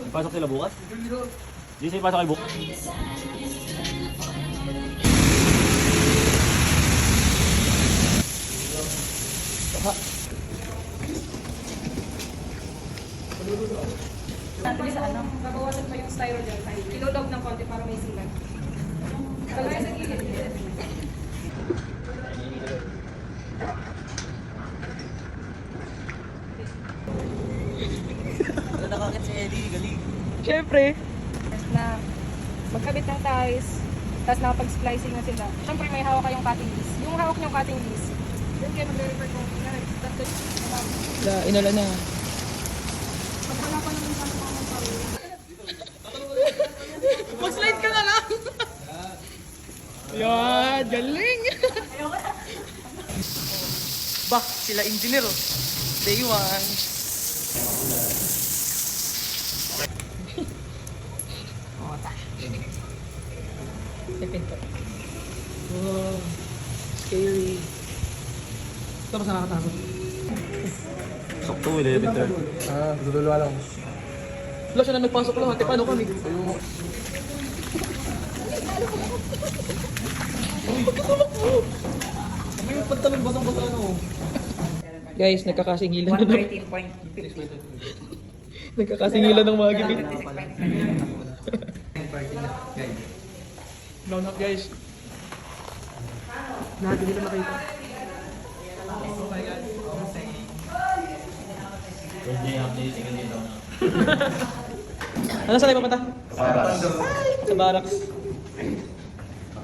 Pasok sila bukas? Di sa'yo pasok kayo bukas? Natin sa ano, babawasan pa yung styro dyan. Ilolog ng konti para may silag. Kagaya sa gilid. Wala nakakit si Eddie, galing. Siyempre. Na magkabit ng ties, tapos nakapag-splicing na sila. Siyempre may hawak kayong cutting disc. Yung hawak niyong cutting disc, yun kayo magre-refer kung Inala na. pag wala pa naman sa mga parang. Mag-slide ka na lang. Yan, galing. Bah, sila engineer. Day one. Pinto. Wow. Scary. Ito mas nakakatakot. Sakto, 11:30. Dudulwa lang. Wala siya na nagpasok lang. Ate, paano kami? May pantalong basang-basa ano. Guys, nagkakasingilan na. 113.50. Nagkakasingilan ng mga gimmick. Brown up guys. Lahat hindi na makita. Ano saan tayo papunta? Sa barracks.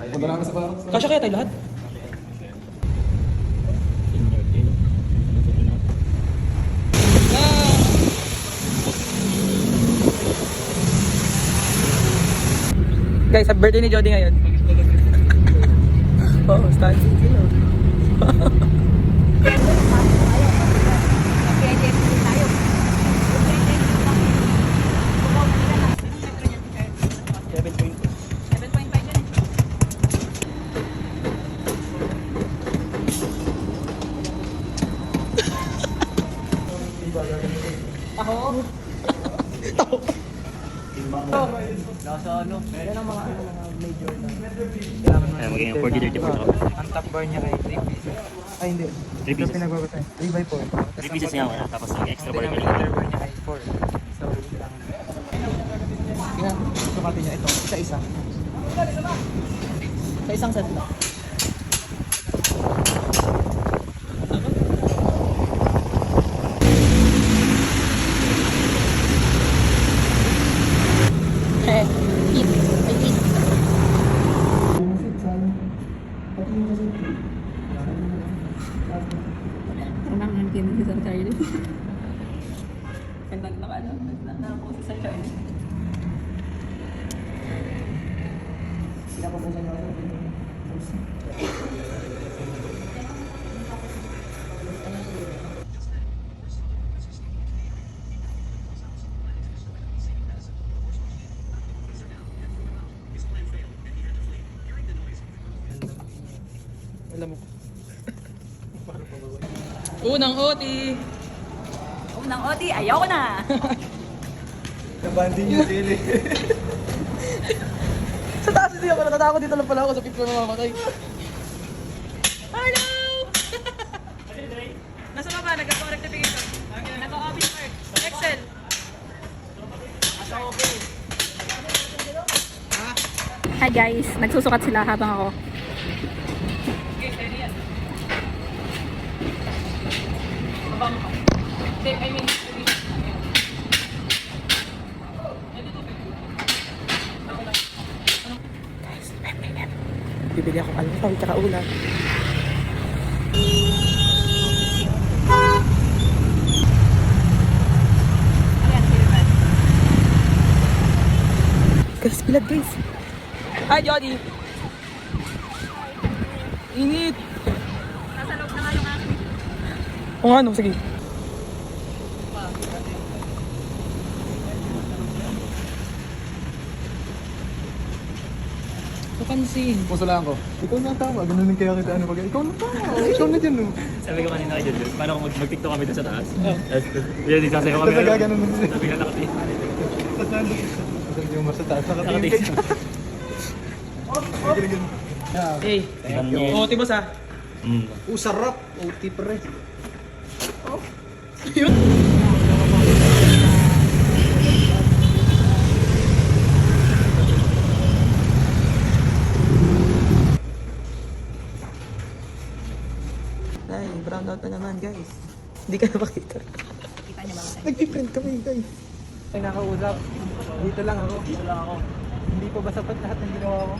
Punta na kami sa parang. Kasya kaya tayo lahat? Guys, happy birthday ni Jody ngayon. Oo, standing sila. Nasa ano? Yan ang mga major na. Kaya magiging 40-30 po. Ang top bar niya kay 3 pieces. Ay hindi. 3 pieces. Pinagbabatay. 3x4. 3 pieces niya wala. Tapos ang extra bar Ang niya. extra bar niya kay 4. So, lang. Tingnan, sukatin niya ito. Isa-isa. Sa isang set lang. Alam mo. Unang OT. Unang OT, ayoko na! Nabanding yung sili. Sa taas hindi ako natatakot, dito lang pala ako sa picture na mamatay. Hello! Nasa baba, nag-rectification. Naka-office work. Excel. Hi guys, nagsusukat sila habang ako. Bibili akong almusal tsaka ulam. Guys, bilad guys. Hi Jody. Init. Nasa loob na nga yung akin. O ano, sige. napansin. Pusulaan ko. Ikaw na tama. Ganunin kaya kita ano pag ikaw na tama. Ikaw na dyan no. Sabi ko kanina kay Jun, paano kung mag-tiktok kami doon sa taas? Yun, sasayaw kami. Tapos nagaganon mo sila. Sabi ka nakati. Tapos nandun. Tapos hindi mo sa taas. Nakatingin Nakati. ka. Hey. Thank you. Oh, tibos ah. Sarap. OT pre. Ay, brown out na naman guys. Hindi ka na makita. Kita niyo ba? Nag-print kami guys. Ay, nakausap. Dito lang ako. Dito lang ako. Hindi pa ba sapat lahat ng ginawa ko?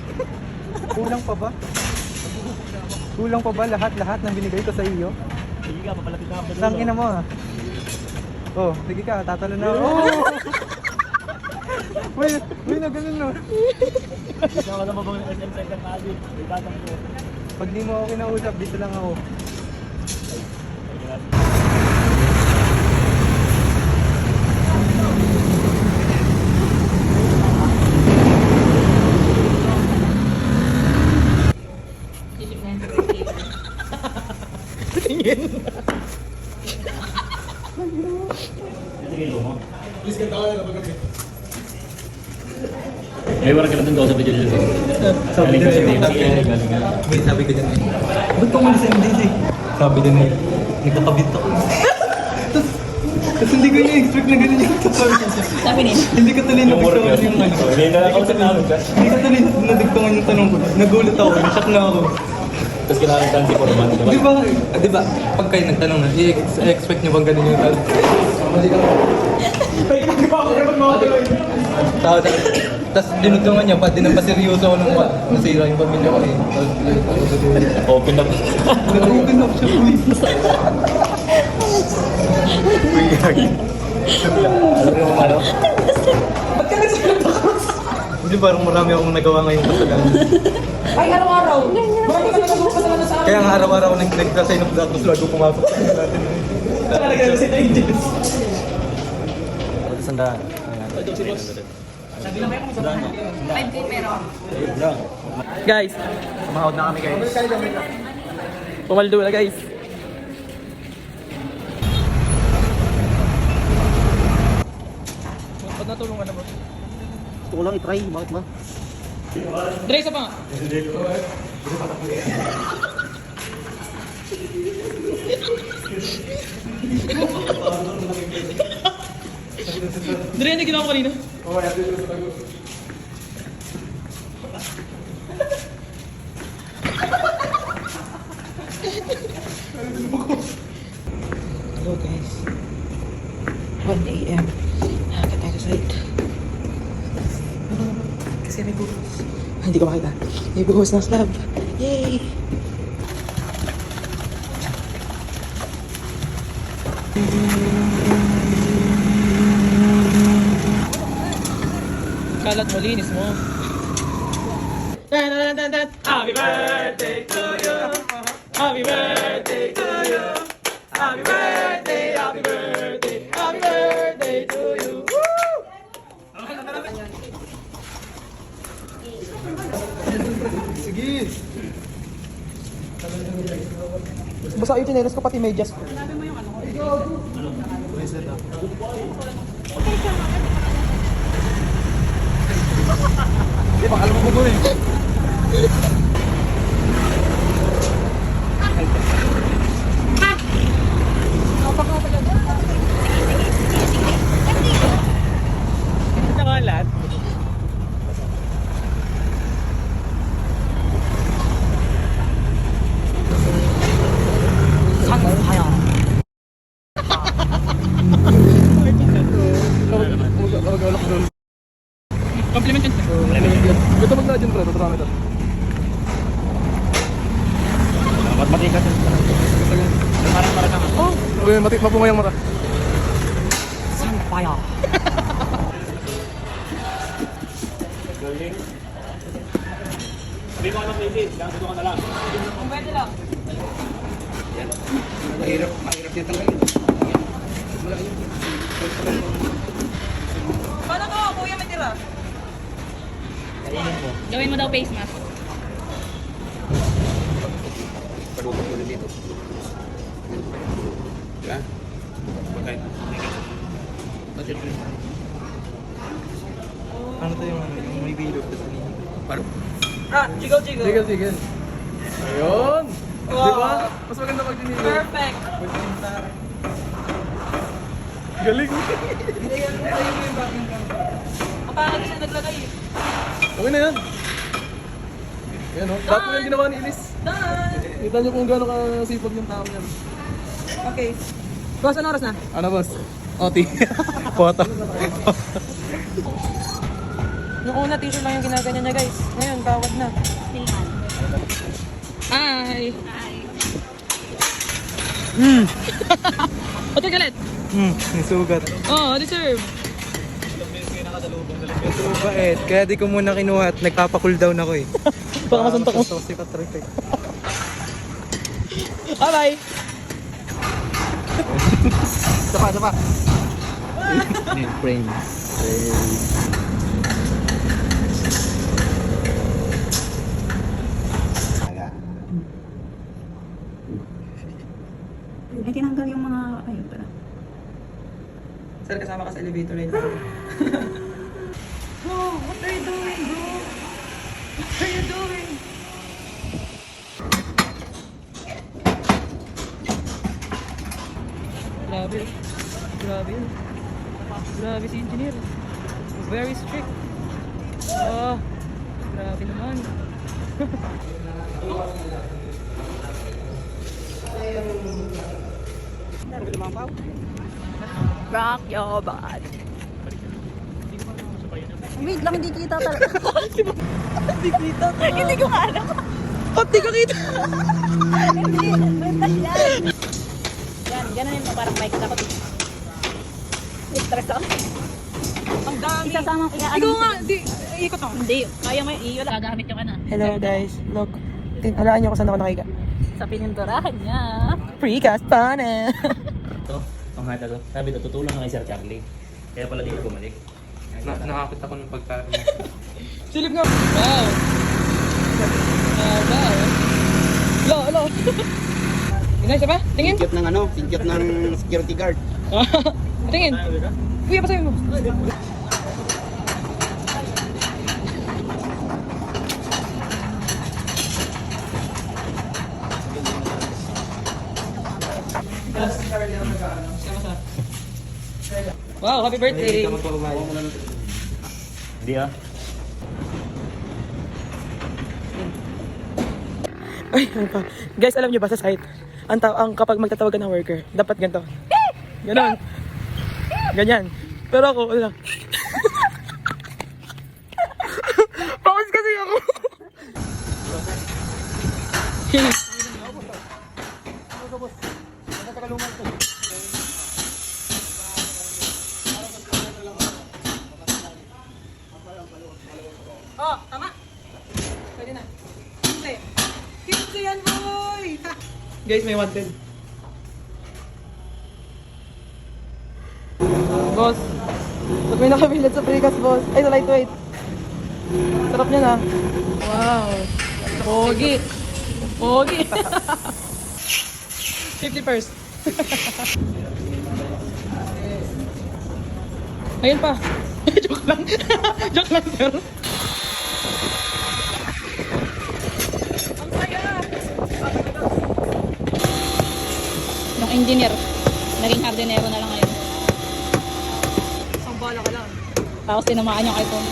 Kulang pa ba? Kulang pa ba lahat ng binigay ko sa iyo? Sige ka, papalapit na ako doon. Tangin na mo ah. Oh, sige ka, tatalo na ako. Oh! Uy, na ganun no. Ikaw ka naman bang SM Second Magic? Itatang ko. Pag di mo ako kinausap, dito lang ako. Sige, mo. May warang ka na doon daw sa video dito. Sabi ko sa team. May sabi ko dyan eh. Ba't ko muna sa MDC? Sabi dyan eh. Nagkakabit ako. Tapos hindi ko na-expect na ganun yung Sabi niya. Hindi ko tuloy nadagtangan yung ano. Hindi na ako sa namin ka. Hindi ko tuloy nadagtangan yung tanong ko. Nagulat ako, nashock na ako. Tapos kailangan ka si Forman. Di ba, pag kayo nagtanong na, i-expect nyo bang ganun yung tanong? Tapos dinugtungan niya, pati nang paseryoso ako nung nasira yung pamilya ko eh. Open up. Nag-open up siya, uy. Alam mo ano? Hindi parang marami akong nagawa ngayong kasalanan. Ay, araw-araw. Kaya nga araw-araw nag-sign of Dr. Lord kung pumapag sa natin. Talaga si Angels. Sandaan. 5K pero. Guys, sumahod na kami guys. Pumaldo na guys. Ba't natulungan na mo? Gusto ko lang i-try. Bakit ba? Dre, isa pa nga. Dre, ano ginawa ko kanina? Hello guys. 1 AM. Nakakita tayo sa site. Kasi may buhos. Hindi ko makita. May buhos na slab. Yay! Kalat mo, linis mo. Happy birthday to you. Happy birthday to you. Happy birthday, happy birthday, happy birthday to you. Sige. Basta yung chinelas ko pati medyas ko. Hindi, baka alam mo ko eh. Nakalat. Compliment yun. Ito magna dyan pre, tatrakan ito. Matikas. Parang naman. Oh, matik mapungay ang mata. Sampaya. Galing. Sabi ko ano places, lang dito ka na lang. Pwede lang. Mahirap yung tanggalin. Paano to? Kuya, may tira. Gawin mo daw face mask. palupat ulit dito. Diba? Okay. Ano to yung may bilog sa kanina? Paano? Sige. Ayun! Wow. Di ba? Mas maganda pag dinilo. Perfect. Galing! Kapag siya naglagay. Okay na yan. Yan o. Dapat yung ginawa ni Ilis. Done. Kita niyo kung gaano kasipag yung tao yan. Okay. Boss, ano oras na? Ano boss? Oti. Pota. Yung una tissue lang yung ginaganyan niya guys. Ngayon, bawad na. Hi! Ote galit! May sugat. Oh, deserve! Ito mabait. Kaya di ko muna kinuha at nagpapa-cool down ako eh. Baka masuntok mo. Si Patrick eh. Bye-bye! Sapa. Frames. Ay, tinanggal yung mga, ayun pala. Sir, kasama ka sa elevator right now. Oh, what are you doing, bro? What are you doing? Grabe. Grabe yun. Grabe si engineer. Very strict. Oh, grabe naman. Rock your body. Wait lang, hindi kita talaga. Hindi kita to. Hindi ko nga alam. Oh, di ka kita. Hindi, mental yan. Yan, ganun yun. Parang mic na ako. Stress ako. Ang dami. Isasama ko. Ikaw nga, di. Ikot ako. Hindi, kaya mo iyo lang. Gagamit yung ano. Hello guys, look. Halaan niyo kung saan ako nakika. Sa pininturahan niya. Precast pa na. Ito, ang hata to. Sabi ito, tutulong na kay Sir Charlie. Kaya pala dito bumalik. Nakakit ako ng pagkain. Silip nga. Wow. Wow. Hello. Inay, isa pa? Tingin. Sinkyot ng ano? Sinkyot ng security guard. Tingin. Kuya, pasabi mo. Wow, happy birthday. Hindi ah. Ay, ano pa? Guys, alam niyo ba sa site, ang kapag magtatawag ka ng worker, dapat ganito. Ganon. Ganyan. Pero ako, wala. Paus kasi ako. Oh, tama. Pwede na. Simple. Simple yan, boy! Guys, may 110. Boss, ba't may nakabilad sa precast, boss? Ay, sa lightweight. Sarap niya na. Wow. Pogi. Pogi. 50 first. Ayun pa. Joke lang. Joke lang, sir. Yung engineer, naging hardinero na lang ngayon. Ang bala ka lang. Tapos tinamaan yung iPhone.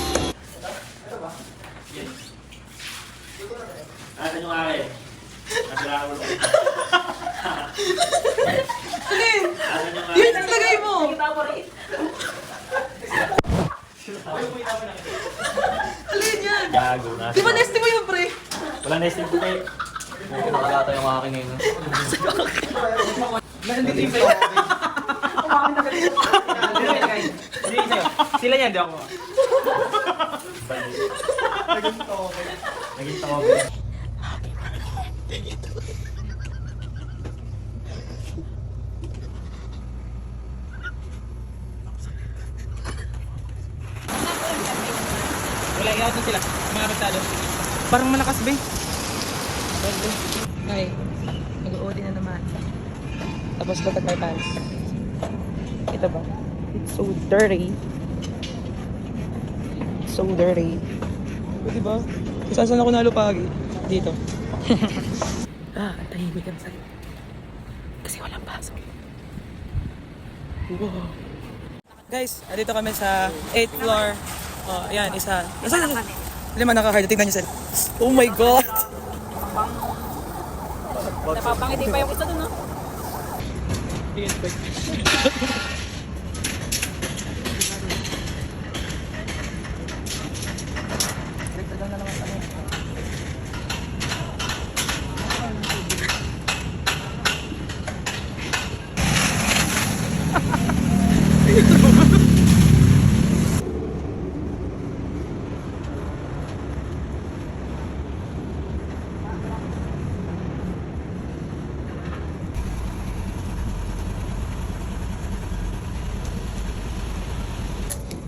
Asan yung akin? Nasira ako ulo. Alin? Asan yung Yun ang lagay mo! Alin yan? Gago na. Di ba nesti mo yun, pre? Wala na isip ko tayo. Nakagata yung akin ngayon. Sila yan, di ako. Naging tawa. Wala, i-out na sila. Mga apektado. Parang malakas, be. Ay. Tapos look at my pants. Ito ba? It's so dirty. It's so dirty. O, diba? Saan ako nalupagi? Dito. Tahimik ang sa'yo. Kasi walang pasok. Wow. Guys, dito kami sa 8th floor. Oh, ayan, isa. Nasaan? Lima nakakaya. Tignan niyo sila. Oh my God! Napapangiti pa yung isa dun, no?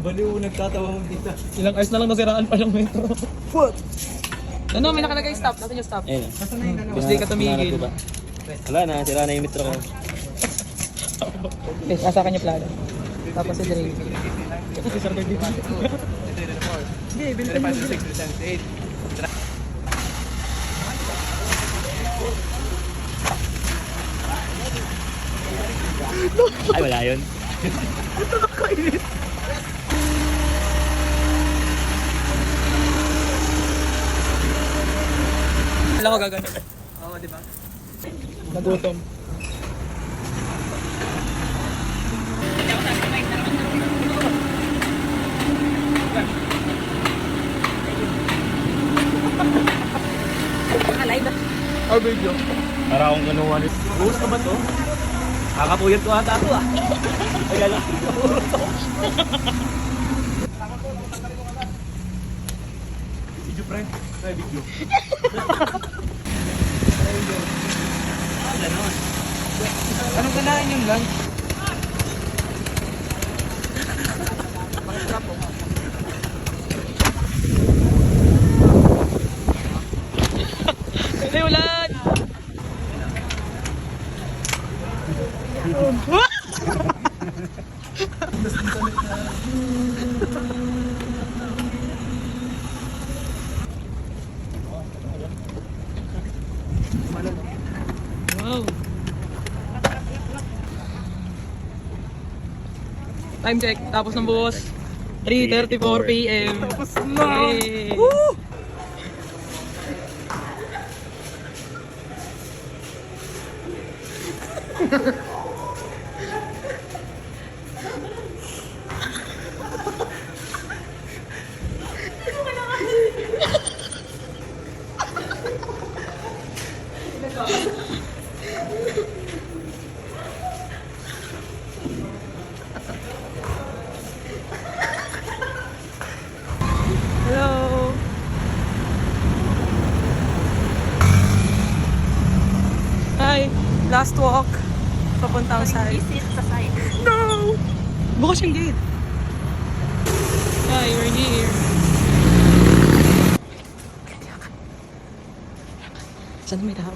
Baliw, nagtatawa mo dito. Ilang hours na lang nasiraan pa ng metro. What? Ano, may nakalagay stop. Natin yung stop. Ayun. Tapos di ka tumigil. Wala na, sira na yung metro ko. Okay, nasa kanya plano. Tapos si Dre. Kasi sir ko dito. Sige, bilisan mo. 5, 6, 7, 8. Ay, wala yun. Alam ko gagawin. Oo, di ba? Nagutom. Our video. Para akong ganuhan. Buhos ka ba to? Kakapuyat ko ata ito ah. Ay, galang. Video, friend. Ay, video. Anong kanain yung lunch? Ay, ulan! Wow! Time check, tapos ng buhos. 3:34 PM. Tapos na! Woo! Hello! Hi! Last walk. Papuntang side. Visit sa side. No! Bukas yung gate. Hi, we're here. Saan may tao?